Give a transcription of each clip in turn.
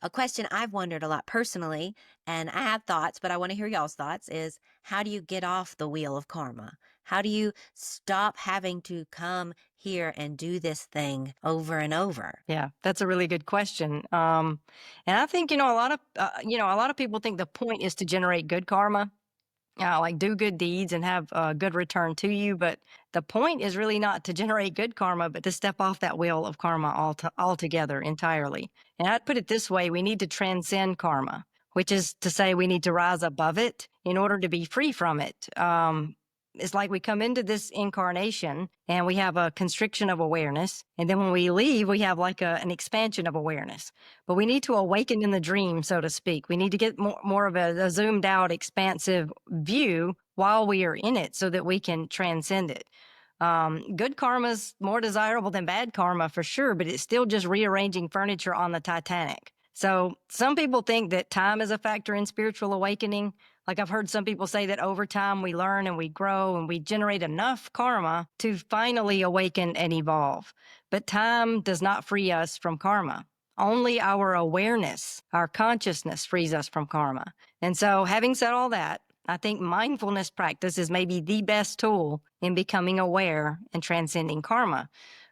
A question I've wondered a lot personally, and I have thoughts, but I want to hear y'all's thoughts, is how do you get off the wheel of karma? How do you stop having to come here and do this thing over and over? Yeah, that's a really good question. And I think, a lot of people think the point is to generate good karma, like do good deeds and have a good return to you. But the point is really not to generate good karma, but to step off that wheel of karma altogether entirely. And I'd put it this way: we need to transcend karma, which is to say we need to rise above it in order to be free from it. It's like we come into this incarnation and we have a constriction of awareness. And then when we leave, we have like an expansion of awareness. But we need to awaken in the dream, so to speak. We need to get more of a zoomed out, expansive view while we are in it so that we can transcend it. Good karma is more desirable than bad karma for sure, but it's still just rearranging furniture on the Titanic. So some people think that time is a factor in spiritual awakening. Like I've heard some people say that over time we learn and we grow and we generate enough karma to finally awaken and evolve. But time does not free us from karma. Only our awareness, our consciousness frees us from karma. And so, having said all that, I think mindfulness practice is maybe the best tool in becoming aware and transcending karma.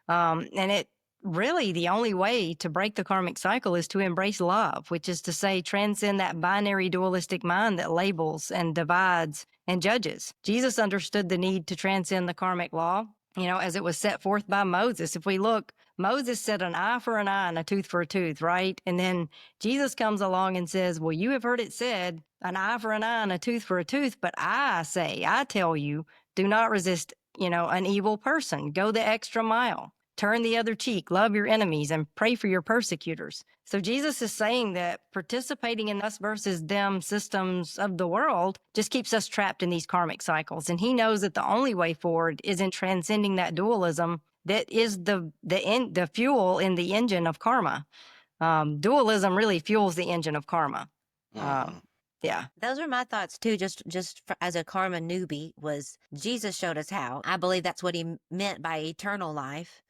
And it really, the only way to break the karmic cycle is to embrace love, which is to say, transcend that binary dualistic mind that labels and divides and judges. Jesus understood the need to transcend the karmic law, as it was set forth by Moses. If we look, Moses said an eye for an eye and a tooth for a tooth, right? And then Jesus comes along and says, well, you have heard it said, an eye for an eye and a tooth for a tooth. But I tell you, do not resist, an evil person. Go the extra mile. Turn the other cheek, love your enemies, and pray for your persecutors. So Jesus is saying that participating in us versus them systems of the world just keeps us trapped in these karmic cycles. And he knows that the only way forward is in transcending that dualism that is the fuel in the engine of karma. Dualism really fuels the engine of karma. Hmm. Um, yeah. Those are my thoughts too. As a karma newbie, was Jesus showed us how. I believe that's what he meant by eternal life.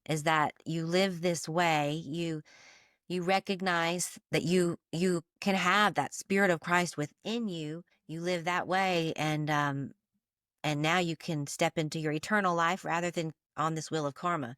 Is that you live this way, you recognize that you can have that spirit of Christ within you. You live that way, and now you can step into your eternal life rather than on this wheel of karma.